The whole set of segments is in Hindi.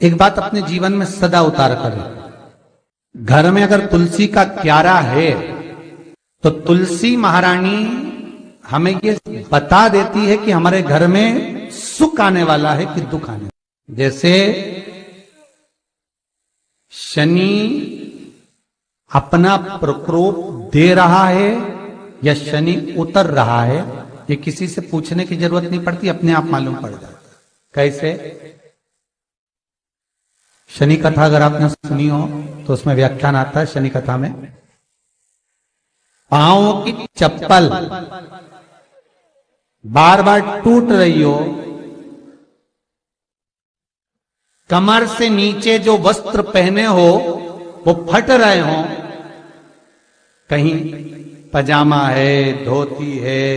एक बात अपने जीवन में सदा उतार करें। घर में अगर तुलसी का क्यारा है तो तुलसी महारानी हमें ये बता देती है कि हमारे घर में सुख आने वाला है कि दुख आने वाला। जैसे शनि अपना प्रकोप दे रहा है या शनि उतर रहा है, ये किसी से पूछने की जरूरत नहीं पड़ती, अपने आप मालूम पड़ जाता। कैसे? शनि कथा अगर आपने सुनी हो तो उसमें व्याख्यान आता है शनि कथा में, पांव की चप्पल बार बार टूट रही हो, कमर से नीचे जो वस्त्र पहने हो वो फट रहे हो, कहीं पजामा है, धोती है,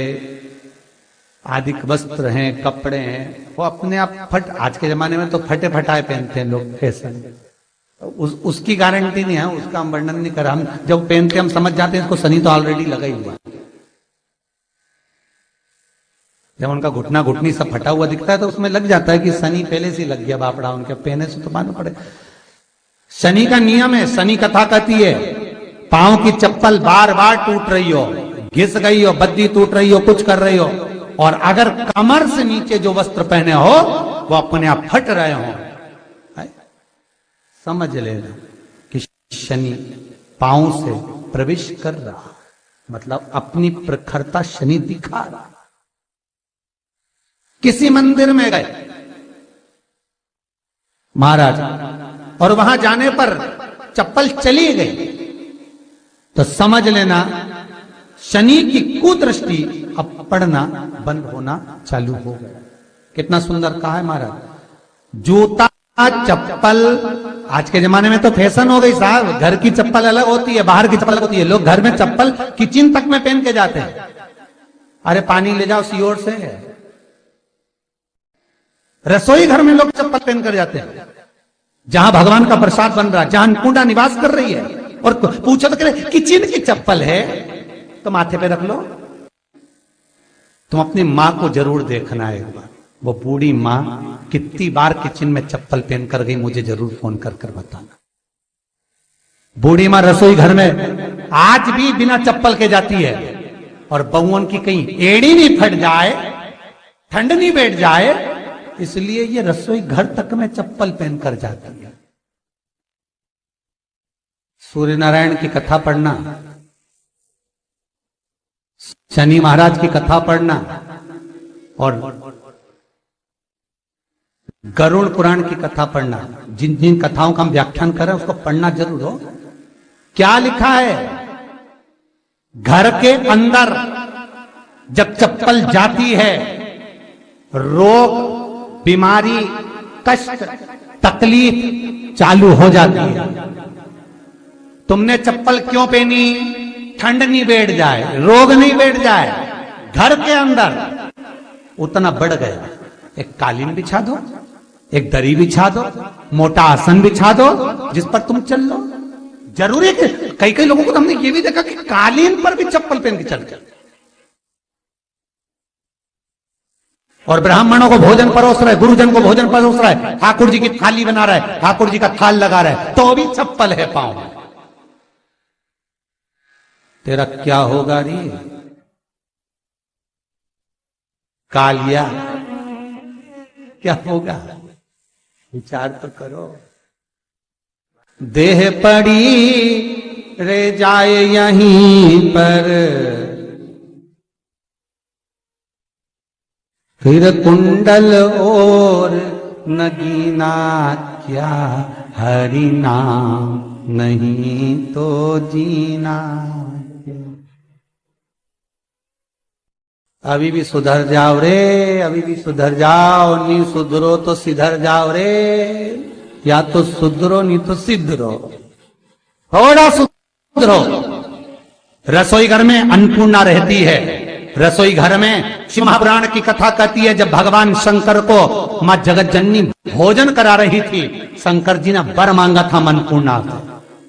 आदि वस्त्र हैं, कपड़े हैं, वो अपने आप फट। आज के जमाने में तो फटे फटाए पहनते हैं लोग, फैशन। उसकी गारंटी नहीं है, उसका हम वर्णन नहीं कर रहा। हम जब पहनते हम समझ जाते हैं इसको शनि तो ऑलरेडी लगा ही हुआ। जब उनका घुटना घुटनी सब फटा हुआ दिखता है तो उसमें लग जाता है कि शनि पहले से लग गया बापड़ा, उनके पहने से तो मालूम पड़े। शनि का नियम है, शनि कथा कहती है पांव की चप्पल बार बार टूट रही हो, घिस गई हो, बद्दी टूट रही हो, कुछ कर रही हो, और अगर कमर से नीचे जो वस्त्र पहने हो वो अपने आप फट रहे हो, समझ लेना कि शनि पांव से प्रवेश कर रहा, मतलब अपनी प्रखरता शनि दिखा रहा। किसी मंदिर में गए महाराज और वहां जाने पर चप्पल चली गई तो समझ लेना शनि की कुदृष्टि अब पड़ना बंद होना चालू हो गया। कितना सुंदर कहा है महाराज। जूता चप्पल आज के जमाने में तो फैशन हो गई साहब, घर की चप्पल अलग होती है, बाहर की चप्पल अलग होती है। लोग घर में चप्पल किचन तक में पहन के जाते हैं। अरे पानी ले जाओ सीओर से। रसोई घर में लोग चप्पल पहन कर जाते हैं, जहां भगवान का प्रसाद बन रहा है, जहां अन्नपूर्णा निवास कर रही है, और पूछो तो करे किचन की चप्पल है तो माथे पे रख लो। तुम अपनी मां को जरूर देखना है एक बार, वो बूढ़ी मां कितनी बार किचन में चप्पल पहन कर गई, मुझे जरूर फोन कर कर बताना। बूढ़ी मां रसोई घर में आज भी बिना चप्पल के जाती है, और बहुओं की कहीं एड़ी नहीं फट जाए, ठंड नहीं बैठ जाए, इसलिए ये रसोई घर तक में चप्पल पहन कर जाती है। सूर्य नारायण की कथा पढ़ना, शनि महाराज की कथा पढ़ना, और गरुड़ पुराण की कथा पढ़ना, जिन जिन कथाओं का हम व्याख्यान कर रहे हैं उसको पढ़ना जरूर हो। क्या लिखा है? घर के अंदर जब चप्पल जाती है, रोग, बीमारी, कष्ट, तकलीफ चालू हो जाती है। तुमने चप्पल क्यों पहनी? ठंड नहीं बैठ जाए, रोग नहीं बैठ जाए। घर के अंदर उतना बढ़ गया, एक कालीन बिछा दो, एक दरी बिछा दो, मोटा आसन बिछा दो, जिस पर तुम चल लो। जरूरी है कि कई कई लोगों को तो हमने ये भी देखा कि कालीन पर भी चप्पल पहन के चलते, और ब्राह्मणों को भोजन परोस रहा है, गुरुजन को भोजन परोस रहा है, ठाकुर जी की थाली बना रहा है, ठाकुर जी का थाल लगा रहा है, तो भी चप्पल है पांव में। तेरा क्या होगा रे कालिया, क्या होगा? विचार तो करो। देह पड़ी रे जाए यहीं पर, फिर कुंडल और नगीना, क्या हरि नाम नहीं तो जीना। अभी भी सुधर जाओ रे, अभी भी सुधर जाओ, नहीं सुधरो तो सिधर जाओ रे। या तो सुधरो नहीं तो सिद्धरो, थोड़ा सुधरो। रसोई घर में अन्नपूर्णा रहती है। रसोई घर में शिव महापुराण की कथा कहती है, जब भगवान शंकर को मां जगत जननी भोजन करा रही थी, शंकर जी ने वर मांगा था अन्नपूर्णा से।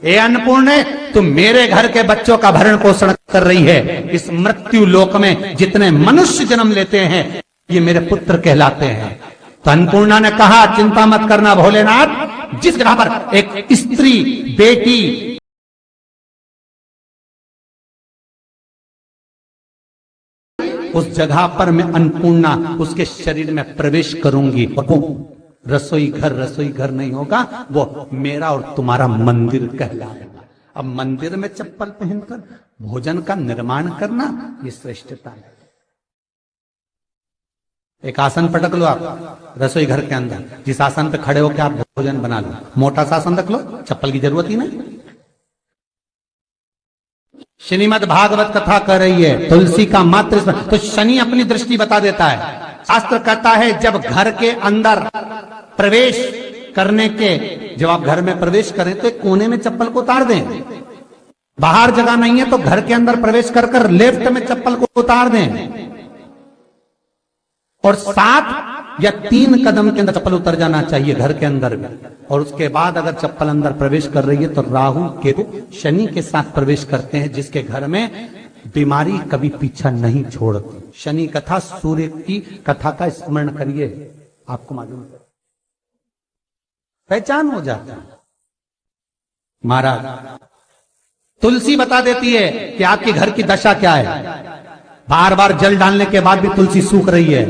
ए अन्नपूर्णे, तुम मेरे घर के बच्चों का भरण पोषण कर रही है। इस मृत्यु लोक में जितने मनुष्य जन्म लेते हैं ये मेरे पुत्र कहलाते हैं। तो अन्नपूर्णा ने कहा चिंता मत करना भोलेनाथ, जिस जगह पर एक स्त्री बेटी उस जगह पर मैं अन्नपूर्णा उसके शरीर में प्रवेश करूंगी, और वो रसोई घर नहीं होगा, वो मेरा और तुम्हारा मंदिर कहलाएगा। अब मंदिर में चप्पल पहनकर भोजन का निर्माण करना ये श्रेष्ठता है। एक आसन पटक लो आप रसोई घर के अंदर, जिस आसन पे खड़े होकर आप भोजन बना लो, मोटा सा आसन रख लो, चप्पल की जरूरत ही नहीं। श्रीमद् भागवत कथा कर रही है, तुलसी का मात्र तो शनि अपनी दृष्टि बता देता है। शास्त्र कहता है जब घर के अंदर प्रवेश करने के, जब आप घर में प्रवेश करें तो एक कोने में चप्पल को उतार दें, बाहर जगह नहीं है तो घर के अंदर प्रवेश कर लेफ्ट में चप्पल को उतार दें, और 7 या 3 कदम के अंदर चप्पल उतर जाना चाहिए घर के अंदर में। और उसके बाद अगर चप्पल अंदर प्रवेश कर रही है तो राहु केतु शनि के साथ प्रवेश करते हैं, जिसके घर में बीमारी कभी पीछा नहीं छोड़ती। शनि कथा, सूर्य की कथा का स्मरण करिए, आपको मालूम है, पहचान हो जाता है। महाराज तुलसी बता देती है कि आपके घर की दशा क्या है। बार बार जल डालने के बाद भी तुलसी सूख रही है,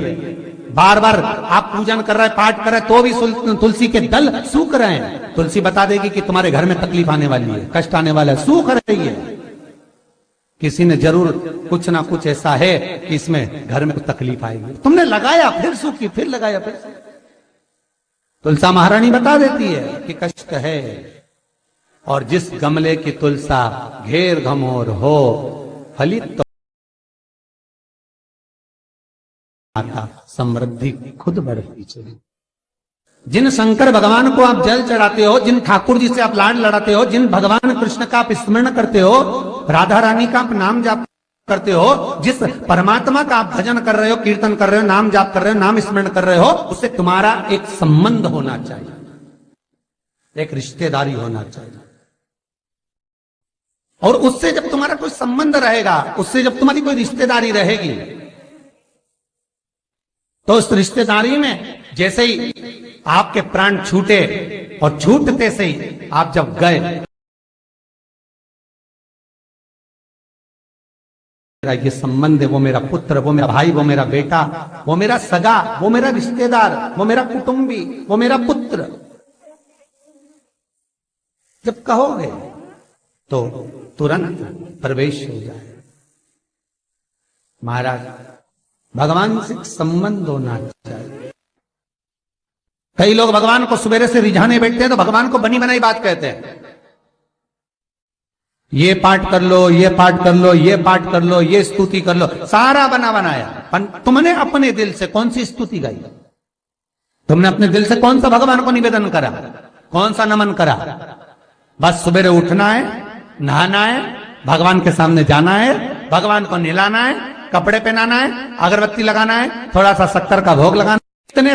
बार बार आप पूजन कर रहे हैं, पाठ कर रहे हैं, तो भी तुलसी के दल सूख रहे हैं। तुलसी बता देगी कि तुम्हारे घर में तकलीफ आने वाली है, कष्ट आने वाला है, सूख रही है। किसी ने जरूर कुछ ना कुछ ऐसा है कि इसमें घर में कुछ तकलीफ आएगी, तुमने लगाया फिर सूखी, फिर लगाया फिर। तुलसा महारानी बता देती है कि कष्ट है, और जिस गमले की तुलसा घेर घमोर हो फलित समृद्धि खुद बढ़ती चली। जिन शंकर भगवान को आप जल चढ़ाते हो, जिन ठाकुर जी से आप लाड लड़ाते हो, जिन भगवान कृष्ण का आप स्मरण करते हो, राधा रानी का आप नाम जाप करते हो, जिस परमात्मा का आप भजन कर रहे हो, कीर्तन कर रहे हो, नाम जाप कर रहे हो, नाम स्मरण कर रहे हो, उससे तुम्हारा एक संबंध होना चाहिए, एक रिश्तेदारी होना चाहिए। और उससे जब तुम्हारा कोई संबंध रहेगा, उससे जब तुम्हारी कोई रिश्तेदारी रहेगी, तो उस रिश्तेदारी में जैसे ही आपके प्राण छूटे, और छूटते से ही आप जब गए, ये संबंध है, वो मेरा पुत्र, वो मेरा भाई, वो मेरा बेटा, वो मेरा सगा, वो मेरा रिश्तेदार, वो मेरा कुटुंबी, वो मेरा पुत्र, जब कहोगे तो तुरंत प्रवेश हो जाए। महाराज भगवान से संबंध होना चाहिए। कई लोग भगवान को सवेरे से रिझाने बैठते हैं तो भगवान को बनी बनाई बात कहते हैं, ये पाठ कर लो, ये पाठ कर लो, ये पाठ कर लो, ये स्तुति कर लो, सारा बना बनाया। तुमने अपने दिल से कौन सी स्तुति गाई? तुमने अपने दिल से कौन सा भगवान को निवेदन करा, कौन सा नमन करा? बस सवेरे उठना है, नहाना है, भगवान के सामने जाना है, भगवान को नहलाना है, कपड़े पहनाना है, अगरबत्ती लगाना है, थोड़ा सा शक्कर का भोग लगाना है, इतने